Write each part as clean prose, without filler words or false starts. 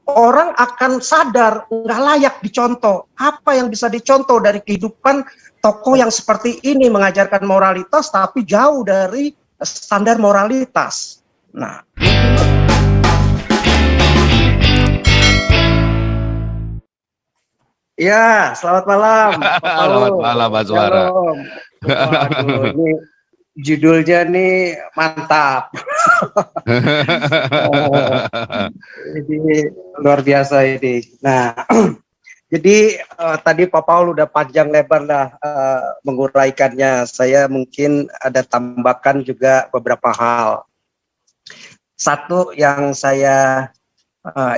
orang akan sadar nggak layak dicontoh. Apa yang bisa dicontoh dari kehidupan tokoh yang seperti ini mengajarkan moralitas tapi jauh dari standar moralitas. Nah, ya, selamat malam, Pak Selamat Paul. malam, Mas Suara. Shalom. Waduh, ini judulnya nih mantap. Ini luar biasa ini. Nah, jadi tadi Pak Paul udah panjang lebar lah menguraikannya. Saya mungkin ada tambahkan juga beberapa hal. Satu yang saya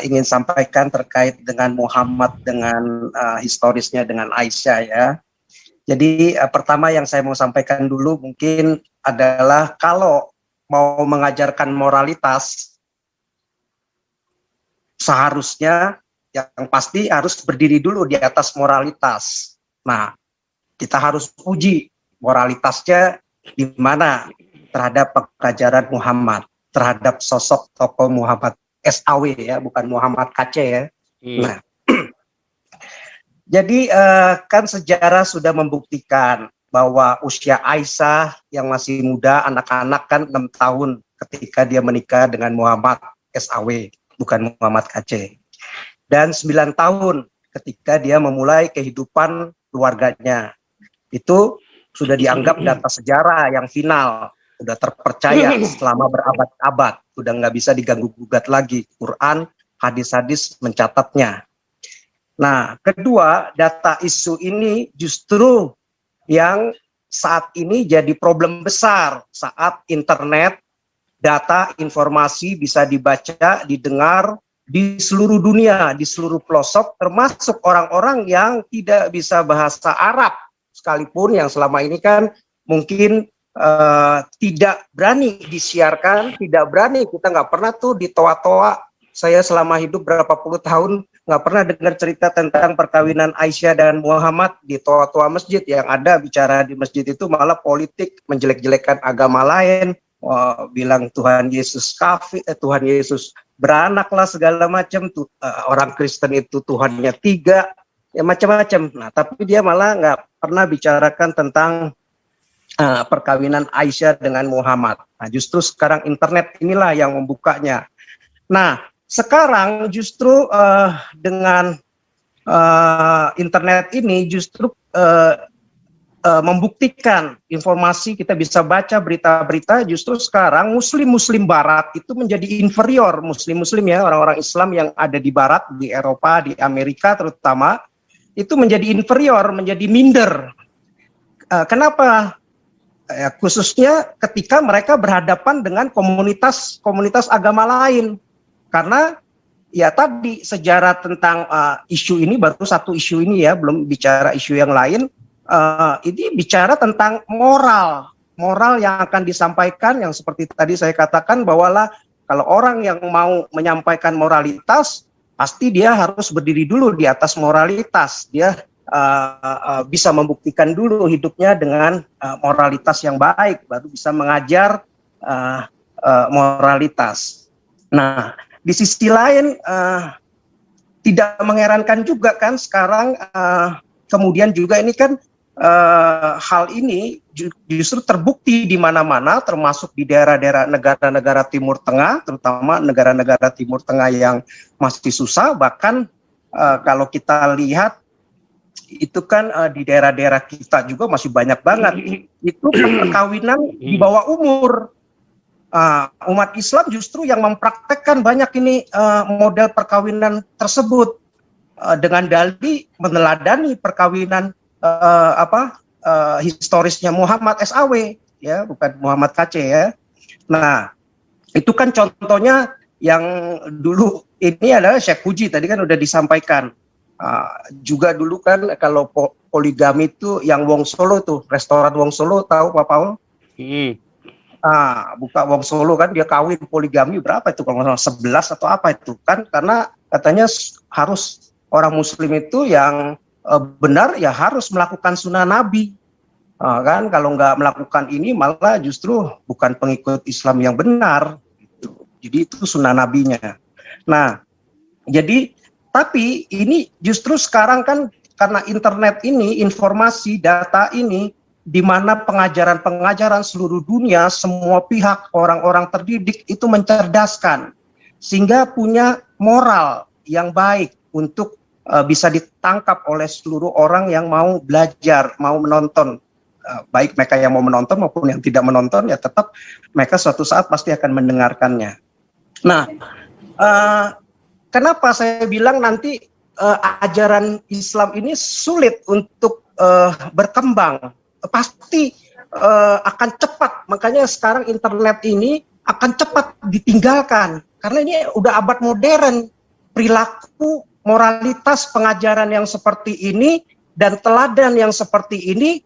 ingin sampaikan terkait dengan Muhammad, dengan historisnya dengan Aisyah ya. Jadi pertama yang saya mau sampaikan dulu mungkin adalah kalau mau mengajarkan moralitas, seharusnya yang pasti harus berdiri dulu di atas moralitas. Nah, kita harus uji moralitasnya di mana terhadap pengajaran Muhammad, terhadap sosok tokoh Muhammad SAW ya, bukan Muhammad KC ya. Nah, jadi kan sejarah sudah membuktikan bahwa usia Aisyah yang masih muda, anak-anak kan 6 tahun ketika dia menikah dengan Muhammad SAW, bukan Muhammad KC. Dan 9 tahun ketika dia memulai kehidupan keluarganya. Itu sudah dianggap data sejarah yang final, sudah terpercaya selama berabad-abad, sudah nggak bisa diganggu-gugat lagi. Quran, hadis-hadis mencatatnya. Nah, kedua, data isu ini justru yang saat ini jadi problem besar saat internet, data, informasi bisa dibaca, didengar di seluruh dunia, di seluruh pelosok, termasuk orang-orang yang tidak bisa bahasa Arab, sekalipun yang selama ini kan mungkin tidak berani disiarkan, tidak berani, kita nggak pernah tuh di toa-toa. Saya selama hidup berapa puluh tahun nggak pernah dengar cerita tentang perkawinan Aisyah dan Muhammad di toa-toa masjid. Yang ada bicara di masjid itu malah politik, menjelek-jelekan agama lain, bilang Tuhan Yesus kafir, Tuhan Yesus beranak lah segala macam. Orang Kristen itu Tuhannya 3, ya macam-macam. Nah, tapi dia malah nggak pernah bicarakan tentang perkawinan Aisyah dengan Muhammad. Nah, justru sekarang internet inilah yang membukanya. Nah, sekarang justru dengan internet ini justru membuktikan informasi, kita bisa baca berita-berita, justru sekarang muslim-muslim barat itu menjadi inferior, muslim-muslim ya, orang-orang Islam yang ada di barat, di Eropa, di Amerika terutama, itu menjadi inferior, menjadi minder. Kenapa? Khususnya ketika mereka berhadapan dengan komunitas agama lain. Karena ya tadi sejarah tentang isu ini, baru satu isu ini ya, belum bicara isu yang lain. Ini bicara tentang moral yang akan disampaikan, yang seperti tadi saya katakan bahwa kalau orang yang mau menyampaikan moralitas, pasti dia harus berdiri dulu di atas moralitas. Dia bisa membuktikan dulu hidupnya dengan moralitas yang baik, baru bisa mengajar moralitas. Nah, di sisi lain tidak mengherankan juga kan sekarang kemudian juga ini kan hal ini justru terbukti di mana-mana, termasuk di daerah-daerah negara-negara Timur Tengah, terutama negara-negara Timur Tengah yang masih susah. Bahkan kalau kita lihat itu kan di daerah-daerah kita juga masih banyak banget itu perkawinan di bawah umur. Umat Islam justru yang mempraktekkan banyak ini model perkawinan tersebut dengan dalih meneladani perkawinan historisnya Muhammad SAW ya, bukan Muhammad KC ya. Nah, itu kan contohnya yang dulu ini adalah Syekh Puji tadi kan udah disampaikan. Juga dulu kan kalau poligami itu yang Wong Solo tuh, restoran Wong Solo, tahu Pak Paul? Buka Wong Solo kan dia kawin poligami berapa itu, kalau nggak salah 11 atau apa itu kan, karena katanya harus orang muslim itu yang benar ya harus melakukan sunnah Nabi kan, kalau nggak melakukan ini malah justru bukan pengikut Islam yang benar gitu. Jadi itu sunnah nabinya. Nah, Jadi, tapi ini justru sekarang kan karena internet ini, informasi, data ini, di mana pengajaran-pengajaran seluruh dunia, semua pihak, orang-orang terdidik itu mencerdaskan, sehingga punya moral yang baik untuk bisa ditangkap oleh seluruh orang yang mau belajar, mau menonton. Baik mereka yang mau menonton maupun yang tidak menonton, ya tetap mereka suatu saat pasti akan mendengarkannya. Nah, kenapa saya bilang nanti ajaran Islam ini sulit untuk berkembang? Pasti akan cepat, makanya sekarang internet ini akan cepat ditinggalkan, karena ini udah abad modern. Perilaku, moralitas, pengajaran yang seperti ini, dan teladan yang seperti ini,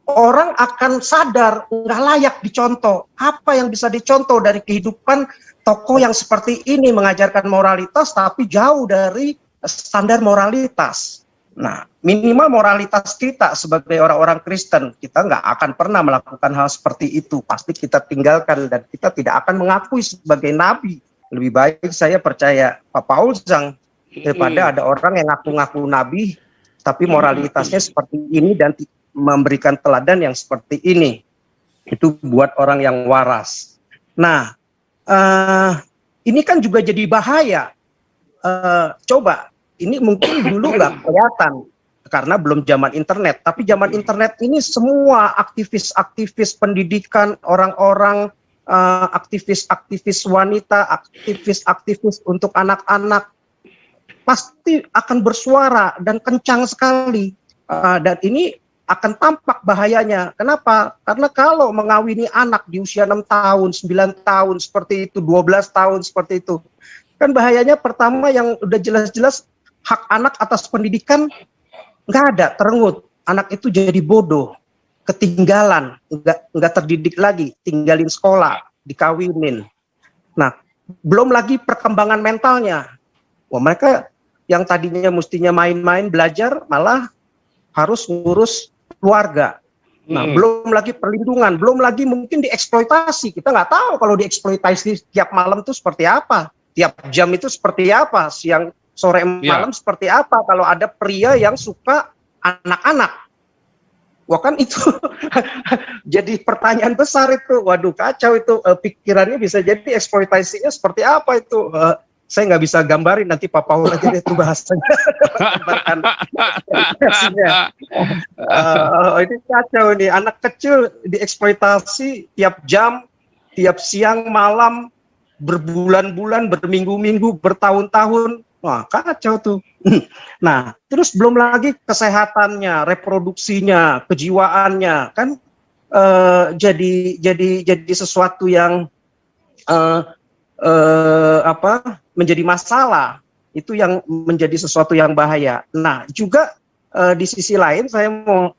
orang akan sadar nggak layak dicontoh. Apa yang bisa dicontoh dari kehidupan tokoh yang seperti ini, mengajarkan moralitas tapi jauh dari standar moralitas. Nah, minimal moralitas kita sebagai orang-orang Kristen, kita nggak akan pernah melakukan hal seperti itu. Pasti kita tinggalkan dan kita tidak akan mengakui sebagai nabi. Lebih baik saya percaya Pak Paul Zhang daripada ada orang yang ngaku-ngaku nabi tapi moralitasnya seperti ini dan memberikan teladan yang seperti ini. Itu buat orang yang waras. Nah, ini kan juga jadi bahaya. Coba, ini mungkin dulu nggak kelihatan karena belum zaman internet. Tapi zaman internet ini semua aktivis-aktivis pendidikan, orang-orang aktivis-aktivis wanita, aktivis-aktivis untuk anak-anak pasti akan bersuara dan kencang sekali. Dan ini akan tampak bahayanya. Kenapa? Karena kalau mengawini anak di usia 6 tahun, 9 tahun seperti itu, 12 tahun seperti itu, kan bahayanya pertama yang udah jelas-jelas hak anak atas pendidikan nggak ada, terengut. Anak itu jadi bodoh, ketinggalan, nggak terdidik lagi, tinggalin sekolah, dikawinin. Nah, belum lagi perkembangan mentalnya. Wah, mereka yang tadinya mestinya main-main belajar malah harus ngurus keluarga. Nah, belum lagi perlindungan, belum lagi mungkin dieksploitasi. Kita nggak tahu kalau dieksploitasi tiap malam itu seperti apa, tiap jam itu seperti apa, siang, sore, malam seperti apa kalau ada pria yang suka anak-anak. Wah, kan itu jadi pertanyaan besar itu. Waduh, kacau itu, pikirannya bisa jadi eksploitasinya seperti apa itu. Saya nggak bisa gambarin, nanti Pak Paul aja itu bahasanya. Ini kacau ini, anak kecil dieksploitasi tiap jam, tiap siang, malam, berbulan-bulan, berminggu-minggu, bertahun-tahun. Wah, kacau tuh. Nah, terus belum lagi kesehatannya, reproduksinya, kejiwaannya, kan jadi sesuatu yang menjadi masalah. Itu yang menjadi sesuatu yang bahaya. Nah, juga di sisi lain saya mau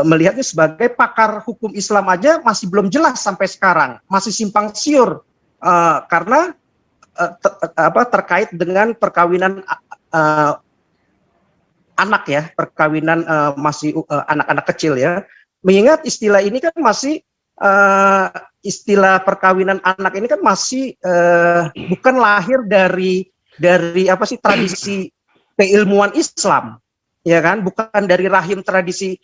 melihatnya sebagai pakar hukum Islam aja masih belum jelas sampai sekarang, masih simpang siur karena terkait dengan perkawinan anak ya, perkawinan masih anak-anak kecil ya. Mengingat istilah ini kan masih istilah perkawinan anak ini kan masih bukan lahir dari apa sih tradisi keilmuan Islam, ya kan? Bukan dari rahim tradisi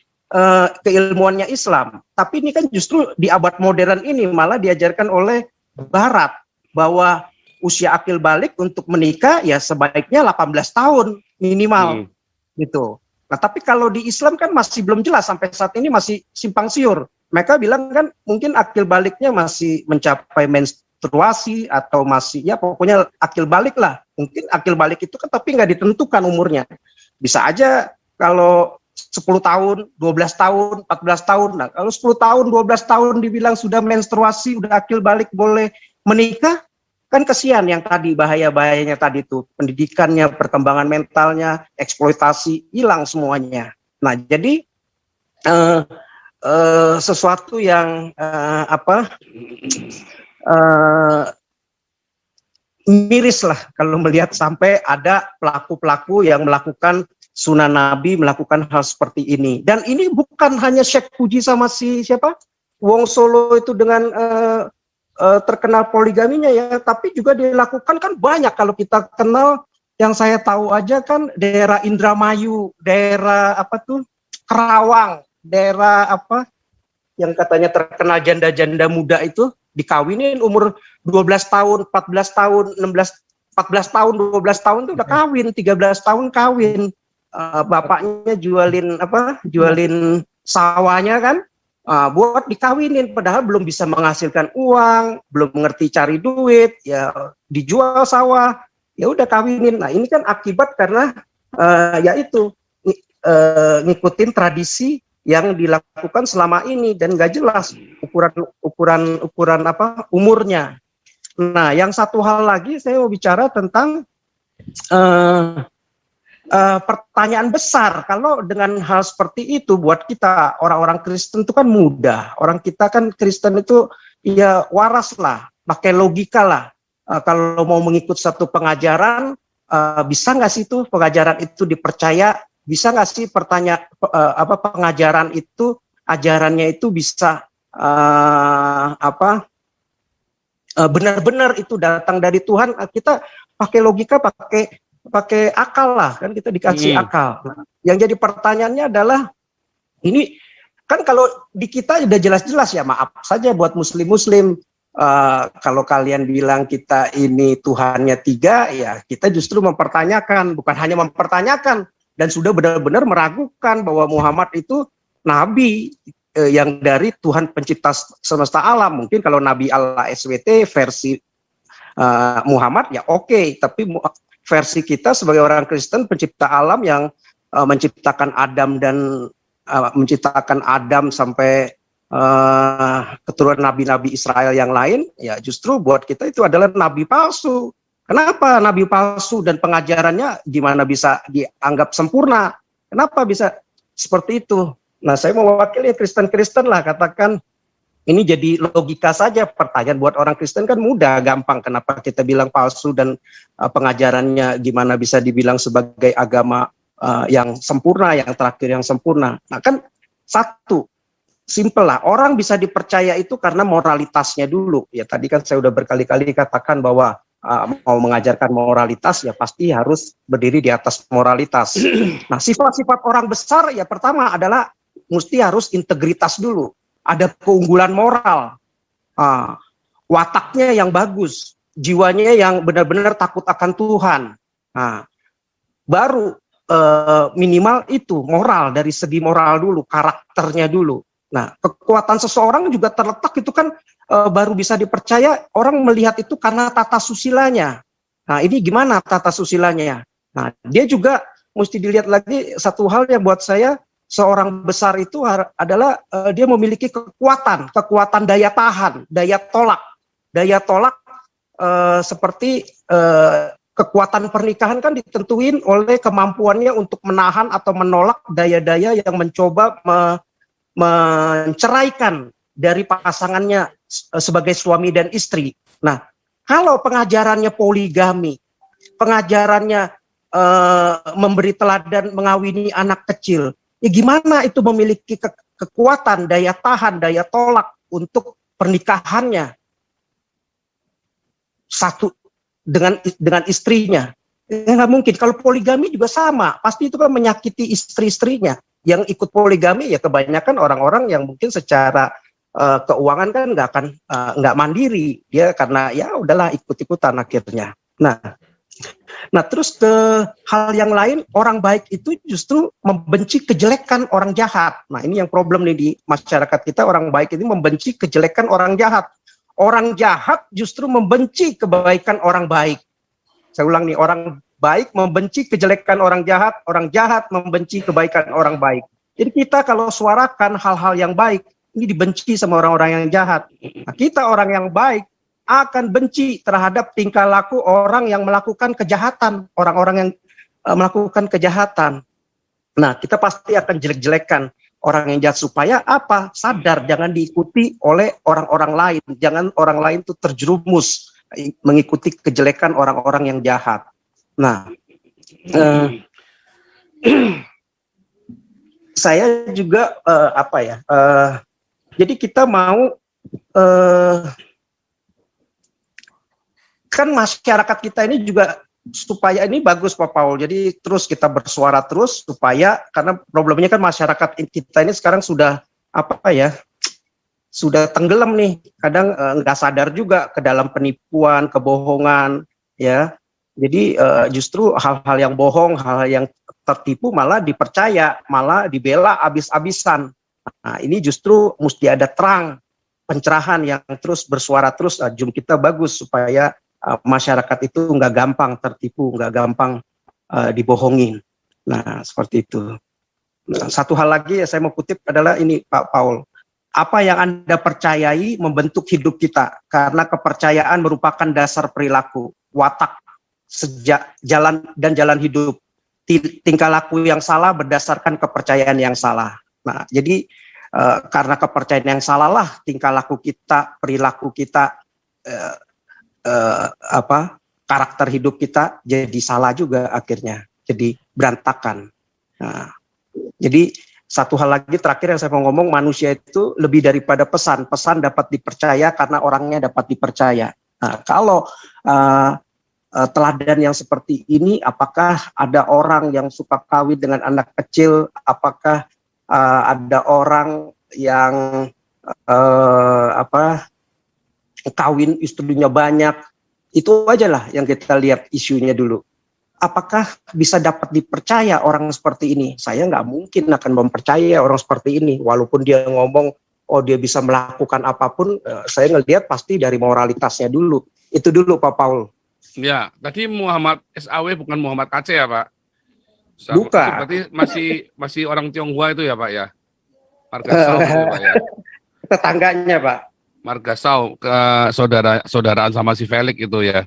keilmuannya Islam. Tapi ini kan justru di abad modern ini malah diajarkan oleh Barat bahwa usia akil balik untuk menikah ya sebaiknya 18 tahun minimal gitu. Nah, tapi kalau di Islam kan masih belum jelas, sampai saat ini masih simpang siur. Mereka bilang kan mungkin akil baliknya masih mencapai menstruasi atau masih ya pokoknya akil balik lah. Mungkin akil balik itu kan tapi nggak ditentukan umurnya. Bisa aja kalau 10 tahun, 12 tahun, 14 tahun. Nah, kalau 10 tahun, 12 tahun dibilang sudah menstruasi, udah akil balik boleh menikah, kan kesian yang tadi bahaya-bahayanya tadi itu, pendidikannya, perkembangan mentalnya, eksploitasi, hilang semuanya. Nah, jadi sesuatu yang miris lah kalau melihat sampai ada pelaku-pelaku yang melakukan sunnah Nabi, melakukan hal seperti ini. Dan ini bukan hanya Syekh Puji sama si siapa Wong Solo itu dengan terkenal poligaminya ya, tapi juga dilakukan kan banyak. Kalau kita kenal, yang saya tahu aja kan daerah Indramayu, daerah apa tuh Kerawang, daerah apa yang katanya terkenal janda-janda muda itu dikawinin umur 12 tahun, 14 tahun, 16, 14 tahun, 12 tahun itu udah kawin, 13 tahun kawin. Bapaknya jualin sawahnya kan, buat dikawinin, padahal belum bisa menghasilkan uang, belum mengerti cari duit, ya dijual sawah, ya udah kawinin. Nah ini kan akibat karena yaitu ngikutin tradisi yang dilakukan selama ini dan nggak jelas ukuran apa umurnya. Nah yang satu hal lagi saya mau bicara tentang pertanyaan besar. Kalau dengan hal seperti itu buat kita orang-orang Kristen itu kan mudah. Orang kita kan Kristen itu ya waras lah, pakai logika lah. Kalau mau mengikut satu pengajaran, bisa nggak sih tuh pengajaran itu dipercaya? Bisa nggak sih pengajaran itu, ajarannya itu bisa benar-benar itu datang dari Tuhan? Kita pakai logika, pakai akal lah, kan kita dikasih akal. Yang jadi pertanyaannya adalah, ini kan kalau di kita udah jelas-jelas ya, maaf saja buat muslim-muslim, kalau kalian bilang kita ini Tuhannya 3, ya kita justru mempertanyakan, bukan hanya mempertanyakan, dan sudah benar-benar meragukan bahwa Muhammad itu nabi yang dari Tuhan pencipta semesta alam. Mungkin kalau Nabi Allah SWT versi Muhammad ya oke, tapi versi kita sebagai orang Kristen pencipta alam yang menciptakan Adam sampai keturunan nabi-nabi Israel yang lain, ya justru buat kita itu adalah nabi palsu. Kenapa nabi palsu dan pengajarannya gimana bisa dianggap sempurna? Kenapa bisa seperti itu? Nah, saya mewakili Kristen-Kristen lah, katakan ini jadi logika saja. Pertanyaan buat orang Kristen kan mudah, gampang. Kenapa kita bilang palsu dan pengajarannya gimana bisa dibilang sebagai agama yang sempurna, yang terakhir yang sempurna? Nah kan satu, simple lah. Orang bisa dipercaya itu karena moralitasnya dulu. Ya tadi kan saya udah berkali-kali katakan bahwa mau mengajarkan moralitas ya pasti harus berdiri di atas moralitas. Nah sifat-sifat orang besar ya pertama adalah mesti harus integritas dulu. Ada keunggulan moral, wataknya yang bagus, jiwanya yang benar-benar takut akan Tuhan. Nah, baru minimal itu moral, dari segi moral dulu, karakternya dulu. Nah, kekuatan seseorang juga terletak itu kan baru bisa dipercaya, orang melihat itu karena tata susilanya. Nah, ini gimana tata susilanya? Nah, dia juga mesti dilihat lagi satu hal yang buat saya, seorang besar itu adalah dia memiliki kekuatan daya tahan, daya tolak seperti kekuatan pernikahan kan ditentuin oleh kemampuannya untuk menahan atau menolak daya-daya yang mencoba menceraikan dari pasangannya sebagai suami dan istri. Nah, kalau pengajarannya poligami, pengajarannya memberi teladan mengawini anak kecil, ya gimana itu memiliki kekuatan, daya tahan, daya tolak untuk pernikahannya satu dengan istrinya? Ya nggak mungkin. Kalau poligami juga sama, pasti itu kan menyakiti istri-istrinya. Yang ikut poligami ya kebanyakan orang-orang yang mungkin secara keuangan kan nggak mandiri, dia karena ya udahlah ikut-ikutan akhirnya. Nah terus ke hal yang lain, orang baik itu justru membenci kejelekan orang jahat. Nah ini yang problem nih di masyarakat kita, orang baik ini membenci kejelekan orang jahat. Orang jahat justru membenci kebaikan orang baik. Saya ulang nih, orang baik membenci kejelekan orang jahat membenci kebaikan orang baik. Jadi kita kalau suarakan hal-hal yang baik, ini dibenci sama orang-orang yang jahat. Nah, kita orang yang baik akan benci terhadap tingkah laku orang yang melakukan kejahatan, orang-orang yang melakukan kejahatan. Nah, kita pasti akan jelek-jelekan orang yang jahat supaya apa? Sadar, jangan diikuti oleh orang-orang lain. Jangan orang lain itu terjerumus mengikuti kejelekan orang-orang yang jahat. Nah, saya juga jadi kita mau kan masyarakat kita ini juga supaya ini bagus Pak Paul. Jadi terus kita bersuara terus supaya, karena problemnya kan masyarakat kita ini sekarang sudah sudah tenggelam nih, kadang nggak sadar juga ke dalam penipuan, kebohongan, ya. Jadi justru hal-hal yang bohong, hal-hal yang tertipu malah dipercaya, malah dibela abis-abisan. Nah, ini justru mesti ada terang, pencerahan yang terus bersuara terus. Zoom kita bagus supaya masyarakat itu nggak gampang tertipu, nggak gampang dibohongin. Nah, seperti itu. Nah, satu hal lagi yang saya mau kutip adalah ini Pak Paul. Apa yang Anda percayai membentuk hidup kita, karena kepercayaan merupakan dasar perilaku, watak, sejak jalan hidup. Tingkah laku yang salah berdasarkan kepercayaan yang salah. Nah, jadi karena kepercayaan yang salah lah, tingkah laku kita, perilaku kita, karakter hidup kita jadi salah juga akhirnya, jadi berantakan. Nah, jadi satu hal lagi terakhir yang saya mau ngomong, manusia itu lebih daripada pesan. Pesan dapat dipercaya karena orangnya dapat dipercaya. Nah, kalau teladan yang seperti ini, apakah ada orang yang suka kawin dengan anak kecil? Apakah ada orang yang kawin istrinya banyak? Itu aja lah yang kita lihat isunya dulu. Apakah bisa dapat dipercaya orang seperti ini? Saya nggak mungkin akan mempercaya orang seperti ini. Walaupun dia ngomong, oh dia bisa melakukan apapun, saya ngelihat pasti dari moralitasnya dulu. Itu dulu Pak Paul. Ya, tadi Muhammad SAW bukan Muhammad Aceh ya Pak? Bukan. Berarti masih orang Tionghoa itu ya Pak ya? Marga Sao itu Pak ya? Tetangganya Pak. Marga Sao, saudaraan sama si Felix itu ya?